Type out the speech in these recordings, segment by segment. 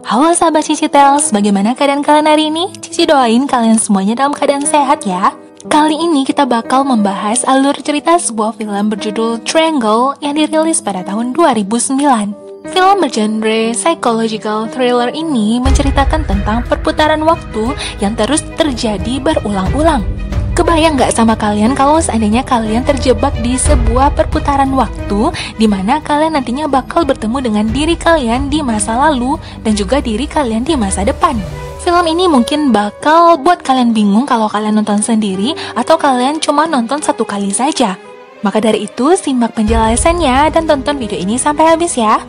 Halo sahabat Cici Tales, bagaimana keadaan kalian hari ini? Cici doain kalian semuanya dalam keadaan sehat ya. Kali ini kita bakal membahas alur cerita sebuah film berjudul Triangle yang dirilis pada tahun 2009. Film bergenre psychological thriller ini menceritakan tentang perputaran waktu yang terus terjadi berulang-ulang. Kebayang gak sama kalian kalau seandainya kalian terjebak di sebuah perputaran waktu di mana kalian nantinya bakal bertemu dengan diri kalian di masa lalu dan juga diri kalian di masa depan. Film ini mungkin bakal buat kalian bingung kalau kalian nonton sendiri atau kalian cuma nonton satu kali saja. Maka dari itu, simak penjelasannya dan tonton video ini sampai habis ya.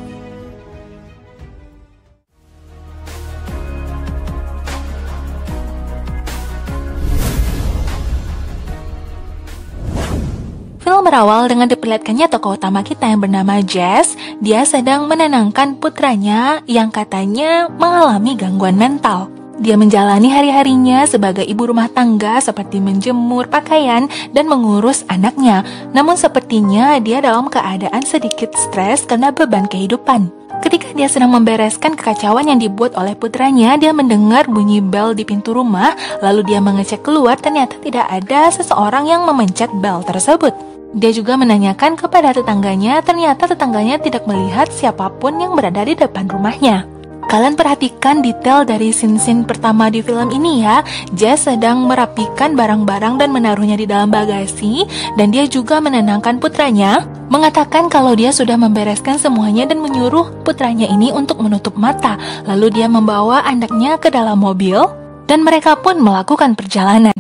Film berawal dengan diperlihatkannya tokoh utama kita yang bernama Jess. Dia sedang menenangkan putranya yang katanya mengalami gangguan mental. Dia menjalani hari-harinya sebagai ibu rumah tangga seperti menjemur pakaian dan mengurus anaknya. Namun sepertinya dia dalam keadaan sedikit stres karena beban kehidupan. Ketika dia sedang membereskan kekacauan yang dibuat oleh putranya, dia mendengar bunyi bel di pintu rumah. Lalu dia mengecek keluar, ternyata tidak ada seseorang yang memencet bel tersebut. Dia juga menanyakan kepada tetangganya, ternyata tetangganya tidak melihat siapapun yang berada di depan rumahnya. Kalian perhatikan detail dari scene-scene pertama di film ini ya. Jess sedang merapikan barang-barang dan menaruhnya di dalam bagasi, dan dia juga menenangkan putranya, mengatakan kalau dia sudah membereskan semuanya dan menyuruh putranya ini untuk menutup mata. Lalu dia membawa anaknya ke dalam mobil, dan mereka pun melakukan perjalanan.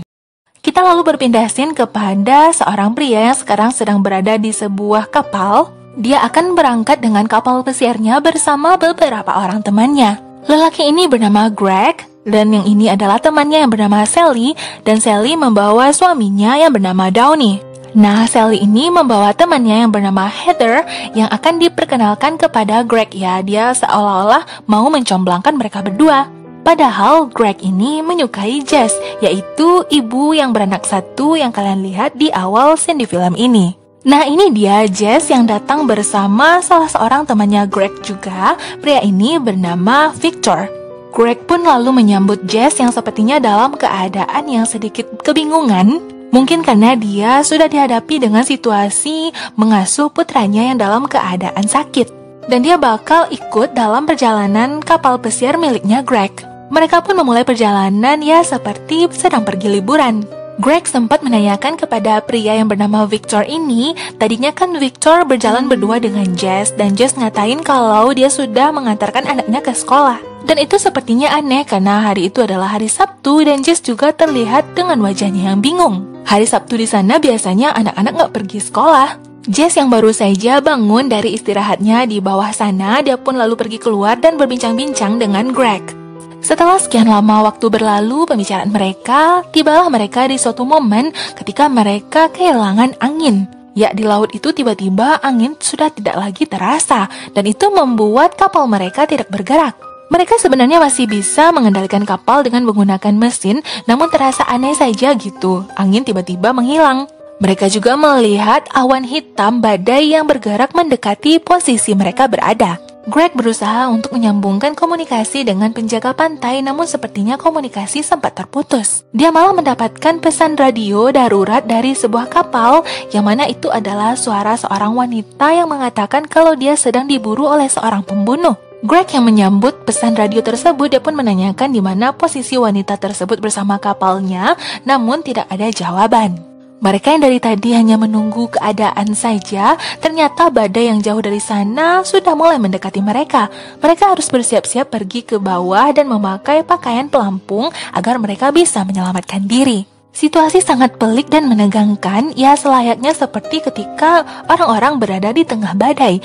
Kita lalu berpindah scene kepada seorang pria yang sekarang sedang berada di sebuah kapal. Dia akan berangkat dengan kapal pesiarnya bersama beberapa orang temannya. Lelaki ini bernama Greg, dan yang ini adalah temannya yang bernama Sally, dan Sally membawa suaminya yang bernama Downey. Nah, Sally ini membawa temannya yang bernama Heather yang akan diperkenalkan kepada Greg ya. Dia seolah-olah mau mencomblangkan mereka berdua. Padahal Greg ini menyukai Jess, yaitu ibu yang beranak satu yang kalian lihat di awal scene di film ini. Nah, ini dia Jess yang datang bersama salah seorang temannya Greg juga. Pria ini bernama Victor. Greg pun lalu menyambut Jess yang sepertinya dalam keadaan yang sedikit kebingungan. Mungkin karena dia sudah dihadapi dengan situasi mengasuh putranya yang dalam keadaan sakit. Dan dia bakal ikut dalam perjalanan kapal pesiar miliknya Greg. Mereka pun memulai perjalanan ya seperti sedang pergi liburan. Greg sempat menanyakan kepada pria yang bernama Victor ini, tadinya kan Victor berjalan berdua dengan Jess, dan Jess ngatain kalau dia sudah mengantarkan anaknya ke sekolah. Dan itu sepertinya aneh karena hari itu adalah hari Sabtu dan Jess juga terlihat dengan wajahnya yang bingung. Hari Sabtu di sana biasanya anak-anak nggak pergi sekolah. Jess yang baru saja bangun dari istirahatnya di bawah sana, dia pun lalu pergi keluar dan berbincang-bincang dengan Greg. Setelah sekian lama waktu berlalu pembicaraan mereka, tibalah mereka di suatu momen ketika mereka kehilangan angin. Ya, di laut itu tiba-tiba angin sudah tidak lagi terasa, dan itu membuat kapal mereka tidak bergerak. Mereka sebenarnya masih bisa mengendalikan kapal dengan menggunakan mesin, namun terasa aneh saja gitu, angin tiba-tiba menghilang. Mereka juga melihat awan hitam badai yang bergerak mendekati posisi mereka berada. Greg berusaha untuk menyambungkan komunikasi dengan penjaga pantai, namun sepertinya komunikasi sempat terputus. Dia malah mendapatkan pesan radio darurat dari sebuah kapal, yang mana itu adalah suara seorang wanita yang mengatakan kalau dia sedang diburu oleh seorang pembunuh. Greg yang menyambut pesan radio tersebut, dia pun menanyakan di mana posisi wanita tersebut bersama kapalnya, namun tidak ada jawaban. Mereka yang dari tadi hanya menunggu keadaan saja, ternyata badai yang jauh dari sana sudah mulai mendekati mereka. Mereka harus bersiap-siap pergi ke bawah dan memakai pakaian pelampung agar mereka bisa menyelamatkan diri. Situasi sangat pelik dan menegangkan, ya selayaknya seperti ketika orang-orang berada di tengah badai.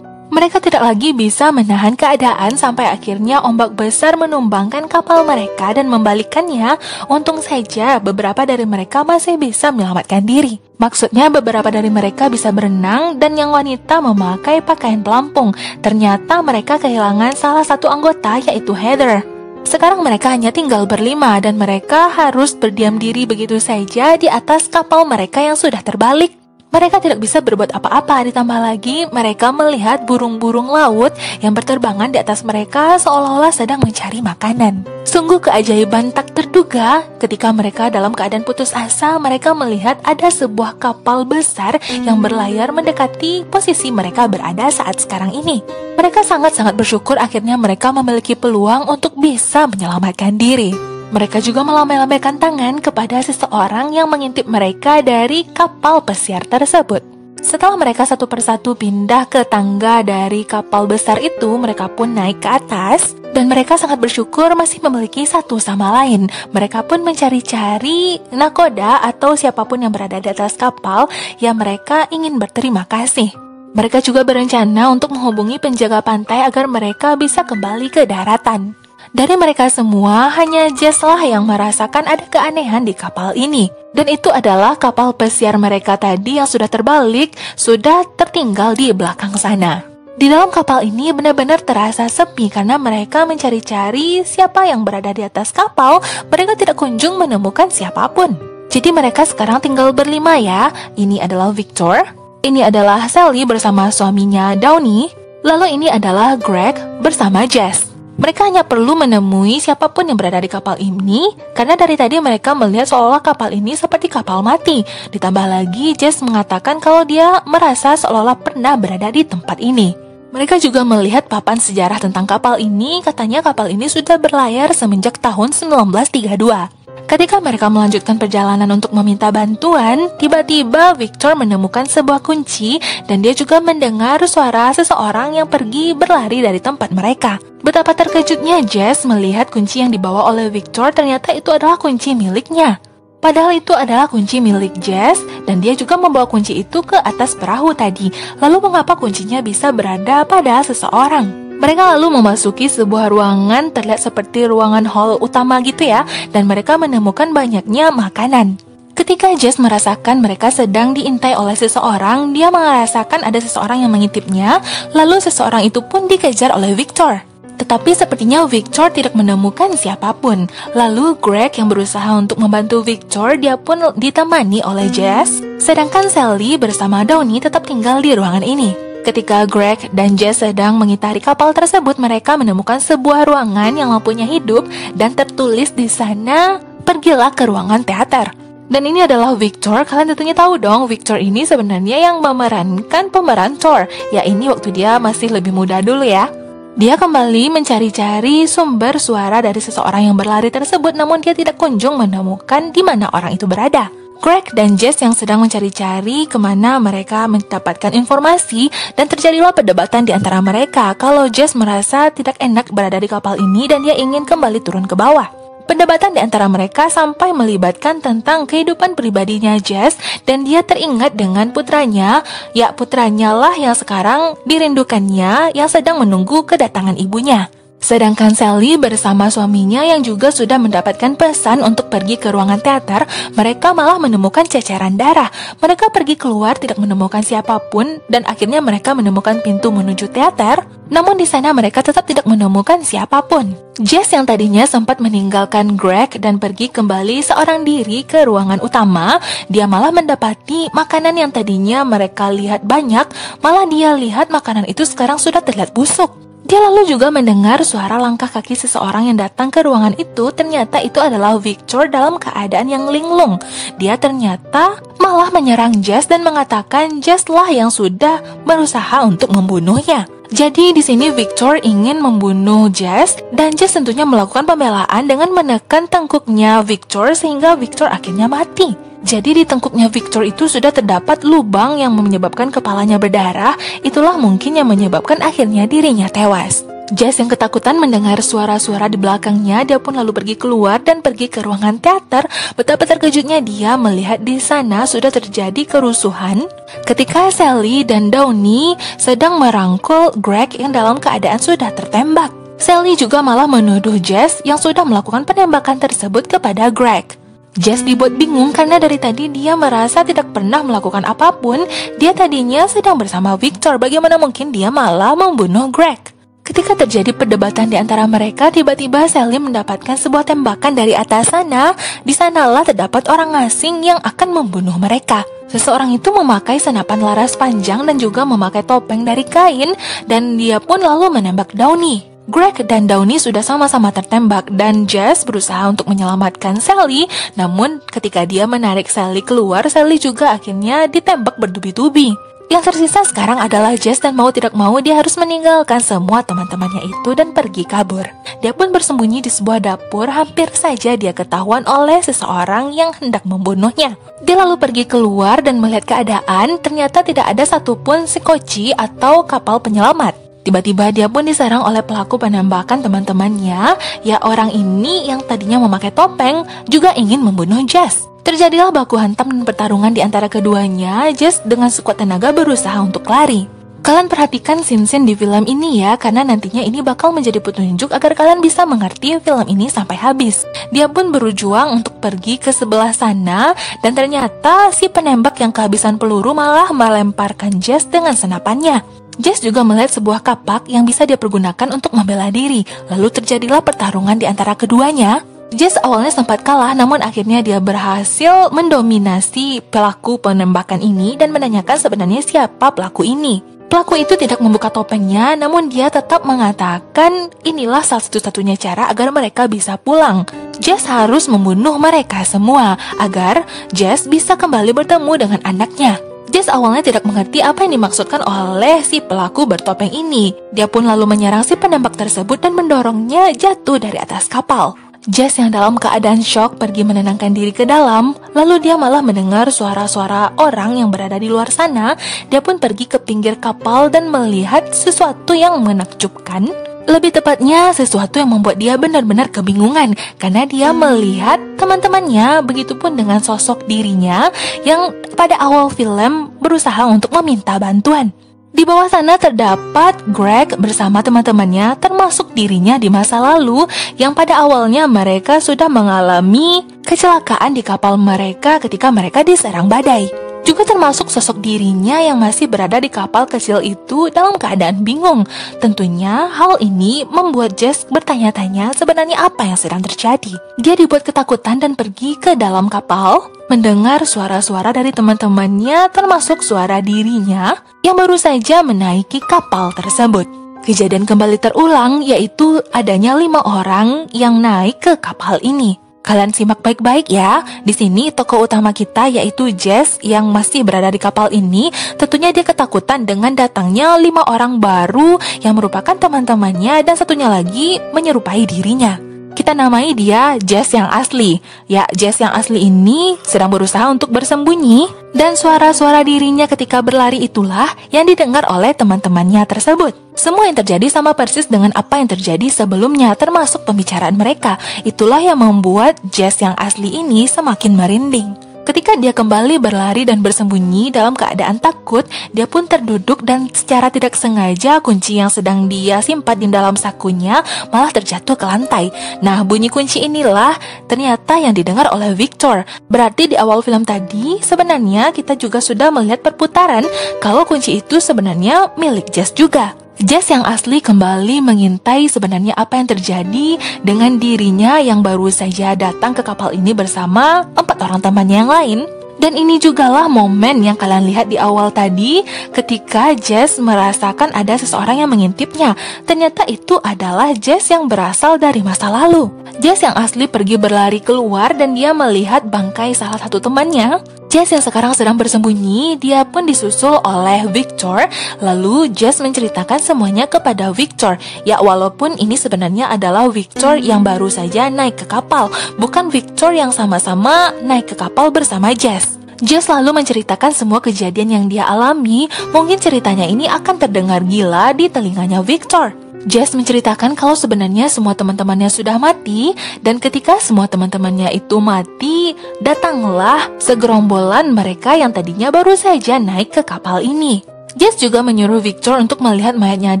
Mereka tidak lagi bisa menahan keadaan sampai akhirnya ombak besar menumbangkan kapal mereka dan membalikkannya. Untung saja beberapa dari mereka masih bisa menyelamatkan diri. Maksudnya beberapa dari mereka bisa berenang dan yang wanita memakai pakaian pelampung. Ternyata mereka kehilangan salah satu anggota, yaitu Heather. Sekarang mereka hanya tinggal berlima dan mereka harus berdiam diri begitu saja di atas kapal mereka yang sudah terbalik. Mereka tidak bisa berbuat apa-apa, ditambah lagi mereka melihat burung-burung laut yang berterbangan di atas mereka seolah-olah sedang mencari makanan. Sungguh keajaiban tak terduga. Ketika mereka dalam keadaan putus asa, mereka melihat ada sebuah kapal besar yang berlayar mendekati posisi mereka berada saat sekarang ini. Mereka sangat-sangat bersyukur akhirnya mereka memiliki peluang untuk bisa menyelamatkan diri. Mereka juga melambai-lambaikan tangan kepada seseorang yang mengintip mereka dari kapal pesiar tersebut. Setelah mereka satu persatu pindah ke tangga dari kapal besar itu, mereka pun naik ke atas dan mereka sangat bersyukur masih memiliki satu sama lain. Mereka pun mencari-cari nakoda atau siapapun yang berada di atas kapal yang mereka ingin berterima kasih. Mereka juga berencana untuk menghubungi penjaga pantai agar mereka bisa kembali ke daratan. Dari mereka semua, hanya Jess lah yang merasakan ada keanehan di kapal ini. Dan itu adalah kapal pesiar mereka tadi yang sudah terbalik, sudah tertinggal di belakang sana. Di dalam kapal ini benar-benar terasa sepi karena mereka mencari-cari siapa yang berada di atas kapal, mereka tidak kunjung menemukan siapapun. Jadi mereka sekarang tinggal berlima ya. Ini adalah Victor, ini adalah Sally bersama suaminya Downey, lalu ini adalah Greg bersama Jess. Mereka hanya perlu menemui siapapun yang berada di kapal ini, karena dari tadi mereka melihat seolah kapal ini seperti kapal mati. Ditambah lagi, Jess mengatakan kalau dia merasa seolah-olah pernah berada di tempat ini. Mereka juga melihat papan sejarah tentang kapal ini, katanya kapal ini sudah berlayar semenjak tahun 1932. Ketika mereka melanjutkan perjalanan untuk meminta bantuan, tiba-tiba Victor menemukan sebuah kunci dan dia juga mendengar suara seseorang yang pergi berlari dari tempat mereka. Betapa terkejutnya Jess melihat kunci yang dibawa oleh Victor ternyata itu adalah kunci miliknya. Padahal itu adalah kunci milik Jess dan dia juga membawa kunci itu ke atas perahu tadi. Lalu mengapa kuncinya bisa berada pada seseorang? Mereka lalu memasuki sebuah ruangan terlihat seperti ruangan hall utama gitu ya, dan mereka menemukan banyaknya makanan. Ketika Jess merasakan mereka sedang diintai oleh seseorang, dia merasakan ada seseorang yang mengintipnya, lalu seseorang itu pun dikejar oleh Victor. Tetapi sepertinya Victor tidak menemukan siapapun. Lalu Greg yang berusaha untuk membantu Victor, dia pun ditemani oleh Jess, sedangkan Sally bersama Downey tetap tinggal di ruangan ini. Ketika Greg dan Jess sedang mengitari kapal tersebut, mereka menemukan sebuah ruangan yang lampunya hidup dan tertulis di sana, pergilah ke ruangan teater. Dan ini adalah Victor. Kalian tentunya tahu dong, Victor ini sebenarnya yang memerankan pemeran Thor. Ya, ini waktu dia masih lebih muda dulu ya. Dia kembali mencari-cari sumber suara dari seseorang yang berlari tersebut, namun dia tidak kunjung menemukan di mana orang itu berada. Greg dan Jess yang sedang mencari-cari kemana mereka mendapatkan informasi, dan terjadilah perdebatan di antara mereka kalau Jess merasa tidak enak berada di kapal ini dan dia ingin kembali turun ke bawah. Perdebatan di antara mereka sampai melibatkan tentang kehidupan pribadinya Jess, dan dia teringat dengan putranya, ya putranya lah yang sekarang dirindukannya yang sedang menunggu kedatangan ibunya. Sedangkan Sally bersama suaminya yang juga sudah mendapatkan pesan untuk pergi ke ruangan teater, mereka malah menemukan ceceran darah. Mereka pergi keluar tidak menemukan siapapun dan akhirnya mereka menemukan pintu menuju teater. Namun di sana mereka tetap tidak menemukan siapapun. Jess yang tadinya sempat meninggalkan Greg dan pergi kembali seorang diri ke ruangan utama, dia malah mendapati makanan yang tadinya mereka lihat banyak, malah dia lihat makanan itu sekarang sudah terlihat busuk. Dia lalu juga mendengar suara langkah kaki seseorang yang datang ke ruangan itu. Ternyata itu adalah Victor dalam keadaan yang linglung. Dia ternyata malah menyerang Jess dan mengatakan Jess lah yang sudah berusaha untuk membunuhnya. Jadi di sini Victor ingin membunuh Jess dan Jess tentunya melakukan pembelaan dengan menekan tengkuknya Victor sehingga Victor akhirnya mati. Jadi di tengkuknya Victor itu sudah terdapat lubang yang menyebabkan kepalanya berdarah. Itulah mungkin yang menyebabkan akhirnya dirinya tewas. Jess yang ketakutan mendengar suara-suara di belakangnya, dia pun lalu pergi keluar dan pergi ke ruangan teater. Betapa terkejutnya dia melihat di sana sudah terjadi kerusuhan ketika Sally dan Downey sedang merangkul Greg yang dalam keadaan sudah tertembak. Sally juga malah menuduh Jess yang sudah melakukan penembakan tersebut kepada Greg. Jess dibuat bingung karena dari tadi dia merasa tidak pernah melakukan apapun. Dia tadinya sedang bersama Victor, bagaimana mungkin dia malah membunuh Greg? Ketika terjadi perdebatan di antara mereka, tiba-tiba Sally mendapatkan sebuah tembakan dari atas sana. Di sanalah terdapat orang asing yang akan membunuh mereka. Seseorang itu memakai senapan laras panjang dan juga memakai topeng dari kain, dan dia pun lalu menembak Downey. Greg dan Downey sudah sama-sama tertembak dan Jess berusaha untuk menyelamatkan Sally. Namun ketika dia menarik Sally keluar, Sally juga akhirnya ditembak bertubi-tubi. Yang tersisa sekarang adalah Jess, dan mau tidak mau dia harus meninggalkan semua teman-temannya itu dan pergi kabur. Dia pun bersembunyi di sebuah dapur. Hampir saja dia ketahuan oleh seseorang yang hendak membunuhnya. Dia lalu pergi keluar dan melihat keadaan. Ternyata tidak ada satupun sekoci atau kapal penyelamat. Tiba-tiba dia pun diserang oleh pelaku penembakan teman-temannya. Ya, orang ini yang tadinya memakai topeng juga ingin membunuh Jess. Terjadilah baku hantam dan pertarungan di antara keduanya. Jess dengan sekuat tenaga berusaha untuk lari. Kalian perhatikan scene-scene di film ini ya, karena nantinya ini bakal menjadi petunjuk agar kalian bisa mengerti film ini sampai habis. Dia pun berjuang untuk pergi ke sebelah sana, dan ternyata si penembak yang kehabisan peluru malah melemparkan Jess dengan senapannya. Jess juga melihat sebuah kapak yang bisa dia pergunakan untuk membela diri. Lalu terjadilah pertarungan di antara keduanya. Jess awalnya sempat kalah, namun akhirnya dia berhasil mendominasi pelaku penembakan ini dan menanyakan sebenarnya siapa pelaku ini. Pelaku itu tidak membuka topengnya, namun dia tetap mengatakan inilah salah satu-satunya cara agar mereka bisa pulang. Jess harus membunuh mereka semua agar Jess bisa kembali bertemu dengan anaknya. Jess awalnya tidak mengerti apa yang dimaksudkan oleh si pelaku bertopeng ini. Dia pun lalu menyerang si penembak tersebut dan mendorongnya jatuh dari atas kapal. Jess yang dalam keadaan syok pergi menenangkan diri ke dalam. Lalu dia malah mendengar suara-suara orang yang berada di luar sana. Dia pun pergi ke pinggir kapal dan melihat sesuatu yang menakjubkan. Lebih tepatnya sesuatu yang membuat dia benar-benar kebingungan, karena dia melihat teman-temannya, begitupun dengan sosok dirinya yang pada awal film berusaha untuk meminta bantuan. Di bawah sana terdapat Greg bersama teman-temannya, termasuk dirinya di masa lalu yang pada awalnya mereka sudah mengalami kecelakaan di kapal mereka ketika mereka diserang badai. Juga termasuk sosok dirinya yang masih berada di kapal kecil itu dalam keadaan bingung. Tentunya hal ini membuat Jess bertanya-tanya sebenarnya apa yang sedang terjadi. Dia dibuat ketakutan dan pergi ke dalam kapal, mendengar suara-suara dari teman-temannya termasuk suara dirinya yang baru saja menaiki kapal tersebut. Kejadian kembali terulang, yaitu adanya 5 orang yang naik ke kapal ini. Kalian simak baik-baik ya. Di sini tokoh utama kita yaitu Jess yang masih berada di kapal ini. Tentunya dia ketakutan dengan datangnya 5 orang baru yang merupakan teman-temannya dan satunya lagi menyerupai dirinya. Kita namai dia Jess yang asli. Ya, Jess yang asli ini sedang berusaha untuk bersembunyi, dan suara-suara dirinya ketika berlari itulah yang didengar oleh teman-temannya tersebut. Semua yang terjadi sama persis dengan apa yang terjadi sebelumnya, termasuk pembicaraan mereka. Itulah yang membuat Jess yang asli ini semakin merinding. Ketika dia kembali berlari dan bersembunyi dalam keadaan takut, dia pun terduduk dan secara tidak sengaja kunci yang sedang dia simpan di dalam sakunya malah terjatuh ke lantai. Nah, bunyi kunci inilah ternyata yang didengar oleh Victor. Berarti di awal film tadi sebenarnya kita juga sudah melihat perputaran kalau kunci itu sebenarnya milik Jess juga. Jess yang asli kembali mengintai sebenarnya apa yang terjadi dengan dirinya yang baru saja datang ke kapal ini bersama 4 orang temannya yang lain. Dan ini jugalah momen yang kalian lihat di awal tadi ketika Jess merasakan ada seseorang yang mengintipnya. Ternyata itu adalah Jess yang berasal dari masa lalu. Jess yang asli pergi berlari keluar dan dia melihat bangkai salah satu temannya. Jess yang sekarang sedang bersembunyi, dia pun disusul oleh Victor. Lalu Jess menceritakan semuanya kepada Victor. Ya, walaupun ini sebenarnya adalah Victor yang baru saja naik ke kapal, bukan Victor yang sama-sama naik ke kapal bersama Jess. Jess lalu menceritakan semua kejadian yang dia alami. Mungkin ceritanya ini akan terdengar gila di telinganya Victor. Jess menceritakan kalau sebenarnya semua teman-temannya sudah mati, dan ketika semua teman-temannya itu mati, datanglah segerombolan mereka yang tadinya baru saja naik ke kapal ini. Jess juga menyuruh Victor untuk melihat mayatnya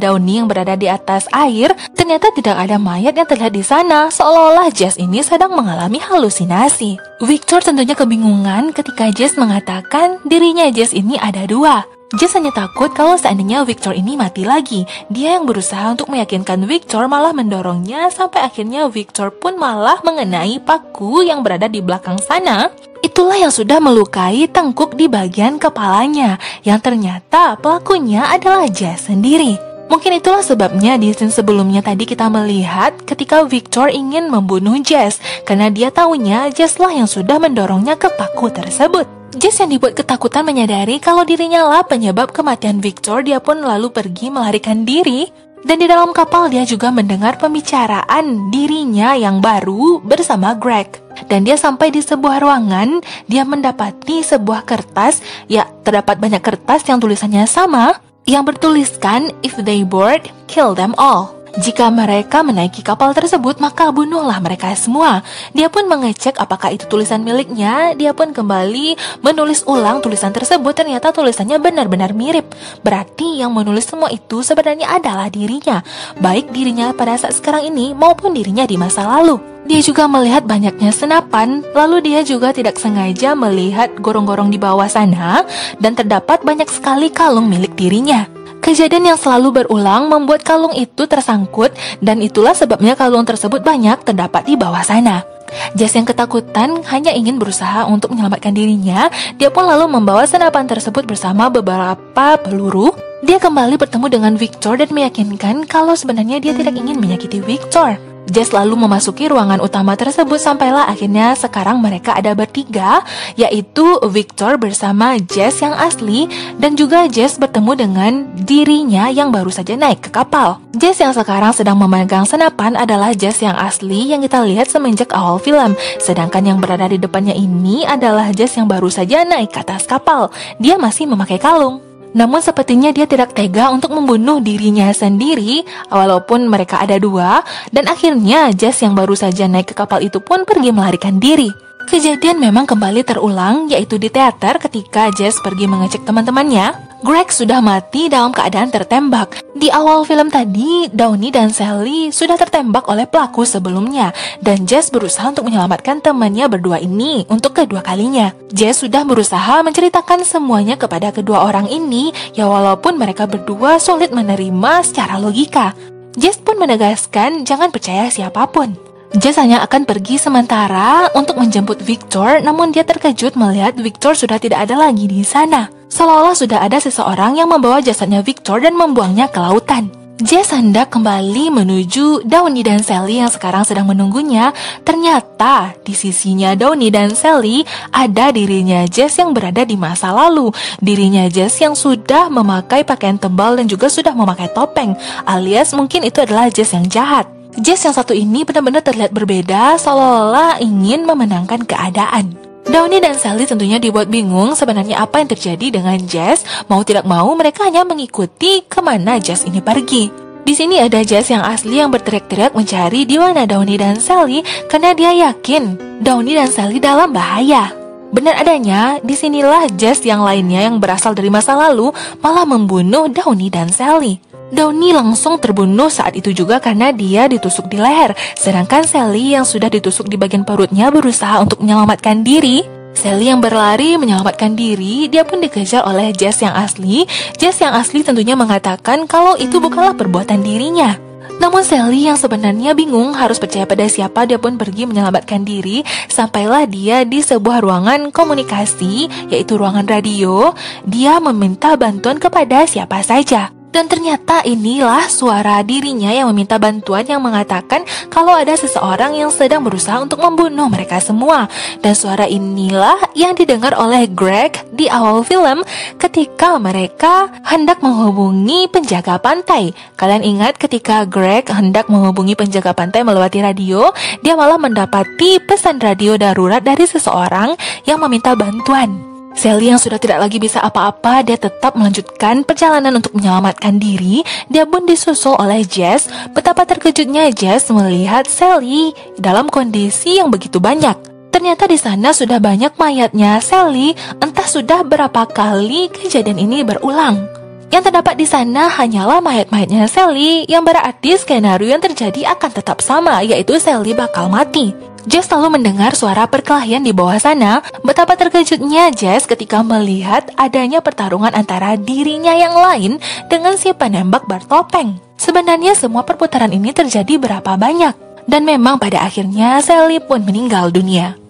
Downey yang berada di atas air. Ternyata tidak ada mayat yang terlihat di sana, seolah-olah Jess ini sedang mengalami halusinasi. Victor tentunya kebingungan ketika Jess mengatakan dirinya Jess ini ada 2. Jess hanya takut kalau seandainya Victor ini mati lagi. Dia yang berusaha untuk meyakinkan Victor, malah mendorongnya sampai akhirnya Victor pun malah mengenai paku yang berada di belakang sana. Itulah yang sudah melukai tengkuk di bagian kepalanya, yang ternyata pelakunya adalah Jess sendiri. Mungkin itulah sebabnya di scene sebelumnya tadi kita melihat ketika Victor ingin membunuh Jess, karena dia tahunya Jess lah yang sudah mendorongnya ke paku tersebut. Jess yang dibuat ketakutan menyadari kalau dirinya lah penyebab kematian Victor. Dia pun lalu pergi melarikan diri. Dan di dalam kapal dia juga mendengar pembicaraan dirinya yang baru bersama Greg. Dan dia sampai di sebuah ruangan, dia mendapati sebuah kertas, ya terdapat banyak kertas yang tulisannya sama, yang bertuliskan if they board, kill them all. Jika mereka menaiki kapal tersebut, maka bunuhlah mereka semua. Dia pun mengecek apakah itu tulisan miliknya. Dia pun kembali menulis ulang tulisan tersebut. Ternyata tulisannya benar-benar mirip. Berarti yang menulis semua itu sebenarnya adalah dirinya. Baik dirinya pada saat sekarang ini maupun dirinya di masa lalu. Dia juga melihat banyaknya senapan. Lalu dia juga tidak sengaja melihat gorong-gorong di bawah sana. Dan terdapat banyak sekali kalung milik dirinya. Kejadian yang selalu berulang membuat kalung itu tersangkut, dan itulah sebabnya kalung tersebut banyak terdapat di bawah sana. Jess yang ketakutan hanya ingin berusaha untuk menyelamatkan dirinya. Dia pun lalu membawa senapan tersebut bersama beberapa peluru. Dia kembali bertemu dengan Victor dan meyakinkan kalau sebenarnya dia tidak ingin menyakiti Victor. Jess lalu memasuki ruangan utama tersebut sampailah akhirnya sekarang mereka ada bertiga, yaitu Victor bersama Jess yang asli dan juga Jess bertemu dengan dirinya yang baru saja naik ke kapal. Jess yang sekarang sedang memegang senapan adalah Jess yang asli yang kita lihat semenjak awal film. Sedangkan yang berada di depannya ini adalah Jess yang baru saja naik ke atas kapal. Dia masih memakai kalung. Namun sepertinya dia tidak tega untuk membunuh dirinya sendiri, walaupun mereka ada dua, dan akhirnya Jess yang baru saja naik ke kapal itu pun pergi melarikan diri. Kejadian memang kembali terulang, yaitu di teater ketika Jess pergi mengecek teman-temannya. Greg sudah mati dalam keadaan tertembak. Di awal film tadi, Downey dan Sally sudah tertembak oleh pelaku sebelumnya, dan Jess berusaha untuk menyelamatkan temannya berdua ini untuk kedua kalinya. Jess sudah berusaha menceritakan semuanya kepada kedua orang ini, ya walaupun mereka berdua sulit menerima secara logika. Jess pun menegaskan jangan percaya siapapun. Jess hanya akan pergi sementara untuk menjemput Victor, namun dia terkejut melihat Victor sudah tidak ada lagi di sana. Seolah-olah sudah ada seseorang yang membawa jasadnya Victor dan membuangnya ke lautan. Jess hendak kembali menuju Downey dan Sally yang sekarang sedang menunggunya. Ternyata di sisinya Downey dan Sally ada dirinya Jess yang berada di masa lalu. Dirinya Jess yang sudah memakai pakaian tebal dan juga sudah memakai topeng, alias mungkin itu adalah Jess yang jahat. Jess yang satu ini benar-benar terlihat berbeda, seolah-olah ingin memenangkan keadaan. Downey dan Sally tentunya dibuat bingung sebenarnya apa yang terjadi dengan Jess. Mau tidak mau mereka hanya mengikuti kemana Jess ini pergi. Di sini ada Jess yang asli yang berteriak-teriak mencari di mana Downey dan Sally karena dia yakin Downey dan Sally dalam bahaya. Benar adanya, disinilah Jess yang lainnya yang berasal dari masa lalu malah membunuh Downey dan Sally. Downey langsung terbunuh saat itu juga karena dia ditusuk di leher, sedangkan Sally yang sudah ditusuk di bagian perutnya berusaha untuk menyelamatkan diri. Sally yang berlari menyelamatkan diri, dia pun dikejar oleh Jess yang asli. Jess yang asli tentunya mengatakan kalau itu bukanlah perbuatan dirinya. Namun Sally yang sebenarnya bingung harus percaya pada siapa, dia pun pergi menyelamatkan diri. Sampailah dia di sebuah ruangan komunikasi, yaitu ruangan radio. Dia meminta bantuan kepada siapa saja. Dan ternyata inilah suara dirinya yang meminta bantuan yang mengatakan kalau ada seseorang yang sedang berusaha untuk membunuh mereka semua. Dan suara inilah yang didengar oleh Greg di awal film ketika mereka hendak menghubungi penjaga pantai. Kalian ingat ketika Greg hendak menghubungi penjaga pantai melewati radio, dia malah mendapati pesan radio darurat dari seseorang yang meminta bantuan. Sally yang sudah tidak lagi bisa apa-apa, dia tetap melanjutkan perjalanan untuk menyelamatkan diri. Dia pun disusul oleh Jess. Betapa terkejutnya Jess melihat Sally dalam kondisi yang begitu banyak. Ternyata di sana sudah banyak mayatnya Sally. Entah sudah berapa kali kejadian ini berulang. Yang terdapat di sana hanyalah mayat-mayatnya Sally, yang berarti skenario yang terjadi akan tetap sama, yaitu Sally bakal mati. Jess lalu mendengar suara perkelahian di bawah sana. Betapa terkejutnya Jess ketika melihat adanya pertarungan antara dirinya yang lain dengan si penembak bertopeng. Sebenarnya semua perputaran ini terjadi berapa banyak? Dan memang pada akhirnya Sally pun meninggal dunia.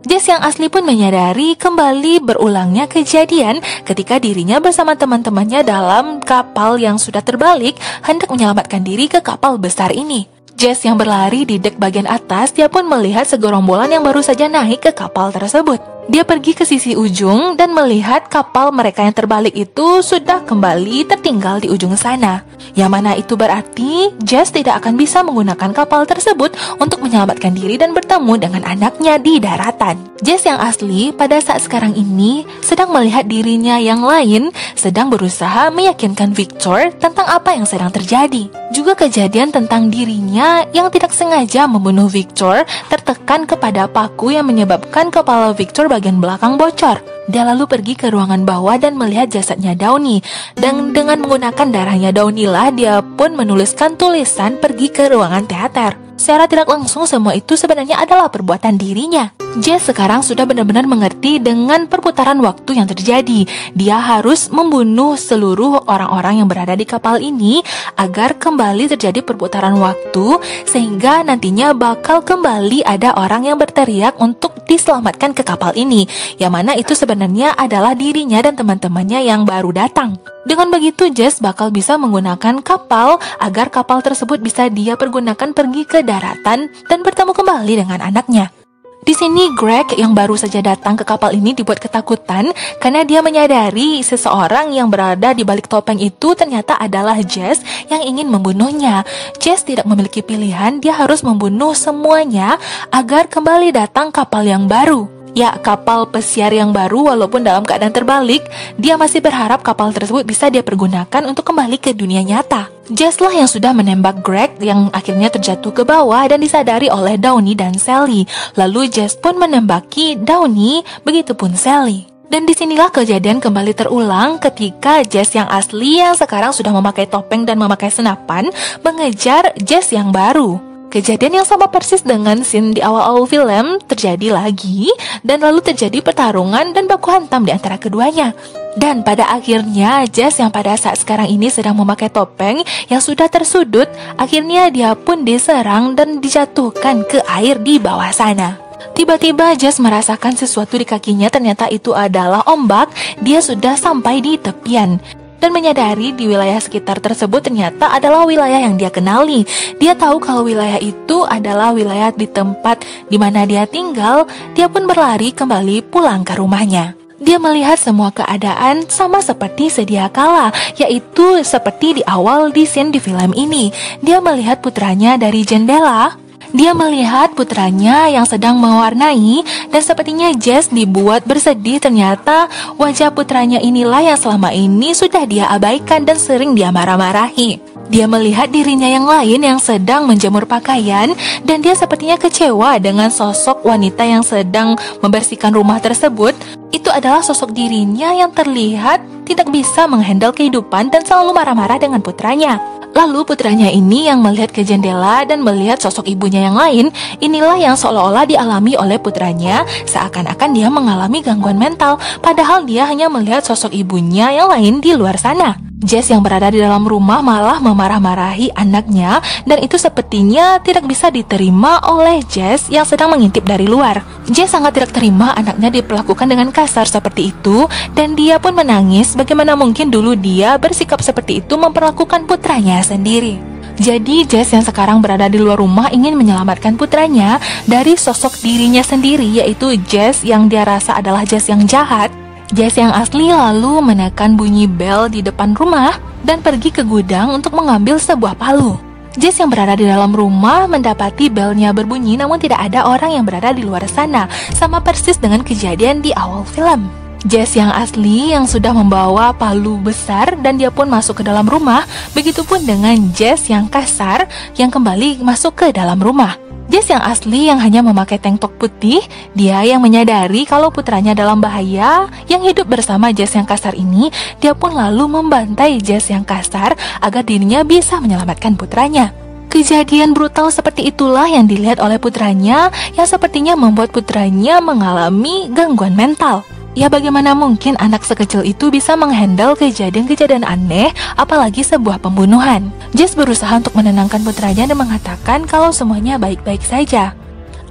Jess yang asli pun menyadari kembali berulangnya kejadian ketika dirinya bersama teman-temannya dalam kapal yang sudah terbalik hendak menyelamatkan diri ke kapal besar ini. Jess yang berlari di dek bagian atas, dia pun melihat segerombolan yang baru saja naik ke kapal tersebut. Dia pergi ke sisi ujung dan melihat kapal mereka yang terbalik itu sudah kembali tertinggal di ujung sana. Yang mana itu berarti Jess tidak akan bisa menggunakan kapal tersebut untuk menyelamatkan diri dan bertemu dengan anaknya di daratan. Jess yang asli pada saat sekarang ini sedang melihat dirinya yang lain sedang berusaha meyakinkan Victor tentang apa yang sedang terjadi. Juga kejadian tentang dirinya yang tidak sengaja membunuh Victor tertekan kepada paku yang menyebabkan kepala Victor bagian belakang bocor. Dia lalu pergi ke ruangan bawah dan melihat jasadnya Downey. Dan dengan menggunakan darahnya Downey lah dia pun menuliskan tulisan pergi ke ruangan teater. Secara tidak langsung semua itu sebenarnya adalah perbuatan dirinya. Jess sekarang sudah benar-benar mengerti dengan perputaran waktu yang terjadi. Dia harus membunuh seluruh orang-orang yang berada di kapal ini agar kembali terjadi perputaran waktu, sehingga nantinya bakal kembali ada orang yang berteriak untuk diselamatkan ke kapal ini, yang mana itu sebenarnya adalah dirinya dan teman-temannya yang baru datang. Dengan begitu Jess bakal bisa menggunakan kapal agar kapal tersebut bisa dia pergunakan pergi ke daratan dan bertemu kembali dengan anaknya. Di sini Greg yang baru saja datang ke kapal ini dibuat ketakutan karena dia menyadari seseorang yang berada di balik topeng itu ternyata adalah Jess yang ingin membunuhnya. Jess tidak memiliki pilihan, dia harus membunuh semuanya agar kembali datang kapal yang baru. Ya, kapal pesiar yang baru walaupun dalam keadaan terbalik, dia masih berharap kapal tersebut bisa dia pergunakan untuk kembali ke dunia nyata. Jess lah yang sudah menembak Greg yang akhirnya terjatuh ke bawah dan disadari oleh Downey dan Sally. Lalu Jess pun menembaki Downey, begitupun Sally. Dan disinilah kejadian kembali terulang ketika Jess yang asli yang sekarang sudah memakai topeng dan memakai senapan mengejar Jess yang baru. Kejadian yang sama persis dengan scene di awal-awal film terjadi lagi dan lalu terjadi pertarungan dan baku hantam di antara keduanya. Dan pada akhirnya Jess yang pada saat sekarang ini sedang memakai topeng yang sudah tersudut, akhirnya dia pun diserang dan dijatuhkan ke air di bawah sana. Tiba-tiba Jess merasakan sesuatu di kakinya, ternyata itu adalah ombak. Dia sudah sampai di tepian dan menyadari di wilayah sekitar tersebut ternyata adalah wilayah yang dia kenali. Dia tahu kalau wilayah itu adalah wilayah di tempat di mana dia tinggal. Dia pun berlari kembali pulang ke rumahnya. Dia melihat semua keadaan sama seperti sedia kala, yaitu seperti di awal di scene di film ini. Dia melihat putranya dari jendela. Dia melihat putranya yang sedang mewarnai dan sepertinya Jess dibuat bersedih. Ternyata wajah putranya inilah yang selama ini sudah dia abaikan dan sering dia marah-marahi. Dia melihat dirinya yang lain yang sedang menjemur pakaian dan dia sepertinya kecewa dengan sosok wanita yang sedang membersihkan rumah tersebut. Itu adalah sosok dirinya yang terlihat tidak bisa menghandle kehidupan dan selalu marah-marah dengan putranya. Lalu putranya ini yang melihat ke jendela dan melihat sosok ibunya yang lain. Inilah yang seolah-olah dialami oleh putranya, seakan-akan dia mengalami gangguan mental, padahal dia hanya melihat sosok ibunya yang lain di luar sana. Jess yang berada di dalam rumah malah memarah-marahi anaknya, dan itu sepertinya tidak bisa diterima oleh Jess yang sedang mengintip dari luar. Jess sangat tidak terima anaknya diperlakukan dengan kasar seperti itu, dan dia pun menangis. Bagaimana mungkin dulu dia bersikap seperti itu memperlakukan putranya sendiri. Jadi Jess yang sekarang berada di luar rumah ingin menyelamatkan putranya dari sosok dirinya sendiri, yaitu Jess yang dia rasa adalah Jess yang jahat. Jess yang asli lalu menekan bunyi bel di depan rumah dan pergi ke gudang untuk mengambil sebuah palu. Jess yang berada di dalam rumah mendapati belnya berbunyi, namun tidak ada orang yang berada di luar sana, sama persis dengan kejadian di awal film. Jess yang asli yang sudah membawa palu besar dan dia pun masuk ke dalam rumah, begitupun dengan Jess yang kasar yang kembali masuk ke dalam rumah. Jess yang asli yang hanya memakai tank top putih, dia yang menyadari kalau putranya dalam bahaya. Yang hidup bersama Jess yang kasar ini, dia pun lalu membantai Jess yang kasar agar dirinya bisa menyelamatkan putranya. Kejadian brutal seperti itulah yang dilihat oleh putranya, yang sepertinya membuat putranya mengalami gangguan mental. Ya, bagaimana mungkin anak sekecil itu bisa menghandle kejadian-kejadian aneh, apalagi sebuah pembunuhan. Jess berusaha untuk menenangkan putranya dan mengatakan kalau semuanya baik-baik saja.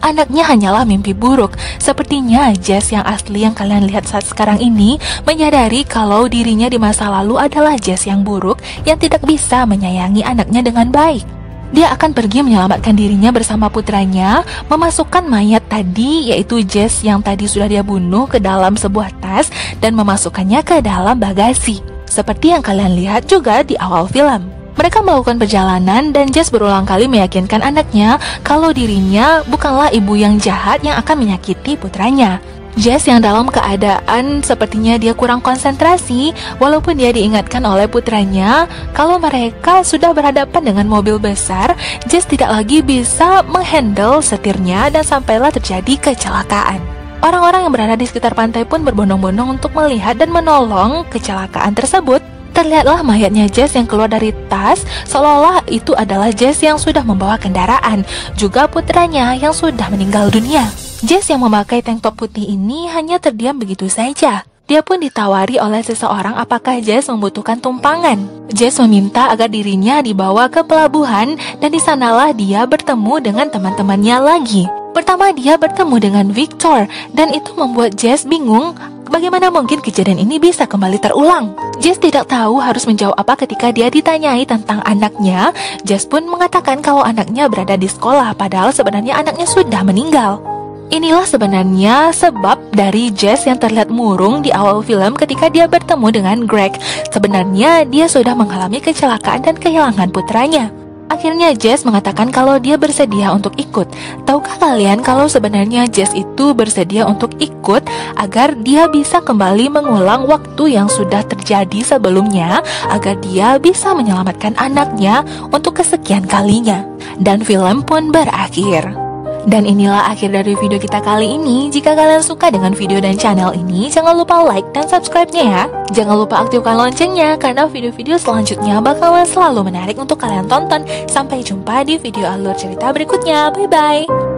Anaknya hanyalah mimpi buruk. Sepertinya Jess yang asli yang kalian lihat saat sekarang ini menyadari kalau dirinya di masa lalu adalah Jess yang buruk yang tidak bisa menyayangi anaknya dengan baik. Dia akan pergi menyelamatkan dirinya bersama putranya, memasukkan mayat tadi, yaitu Jess yang tadi sudah dia bunuh, ke dalam sebuah tas dan memasukkannya ke dalam bagasi. Seperti yang kalian lihat juga di awal film. Mereka melakukan perjalanan dan Jess berulang kali meyakinkan anaknya kalau dirinya bukanlah ibu yang jahat yang akan menyakiti putranya. Jess yang dalam keadaan sepertinya dia kurang konsentrasi, walaupun dia diingatkan oleh putranya kalau mereka sudah berhadapan dengan mobil besar, Jess tidak lagi bisa menghandle setirnya dan sampailah terjadi kecelakaan. Orang-orang yang berada di sekitar pantai pun berbondong-bondong untuk melihat dan menolong kecelakaan tersebut. Terlihatlah mayatnya Jess yang keluar dari tas, seolah-olah itu adalah Jess yang sudah membawa kendaraan, juga putranya yang sudah meninggal dunia. Jess yang memakai tank top putih ini hanya terdiam begitu saja. Dia pun ditawari oleh seseorang apakah Jess membutuhkan tumpangan. Jess meminta agar dirinya dibawa ke pelabuhan dan di sanalah dia bertemu dengan teman-temannya lagi. Pertama dia bertemu dengan Victor dan itu membuat Jess bingung. Bagaimana mungkin kejadian ini bisa kembali terulang? Jess tidak tahu harus menjawab apa ketika dia ditanyai tentang anaknya. Jess pun mengatakan kalau anaknya berada di sekolah, padahal sebenarnya anaknya sudah meninggal. Inilah sebenarnya sebab dari Jess yang terlihat murung di awal film ketika dia bertemu dengan Greg. Sebenarnya dia sudah mengalami kecelakaan dan kehilangan putranya. Akhirnya Jess mengatakan kalau dia bersedia untuk ikut. Tahukah kalian kalau sebenarnya Jess itu bersedia untuk ikut agar dia bisa kembali mengulang waktu yang sudah terjadi sebelumnya, agar dia bisa menyelamatkan anaknya untuk kesekian kalinya. Dan film pun berakhir. Dan inilah akhir dari video kita kali ini. Jika kalian suka dengan video dan channel ini, jangan lupa like dan subscribe-nya ya. Jangan lupa aktifkan loncengnya, karena video-video selanjutnya bakalan selalu menarik untuk kalian tonton. Sampai jumpa di video alur cerita berikutnya. Bye-bye.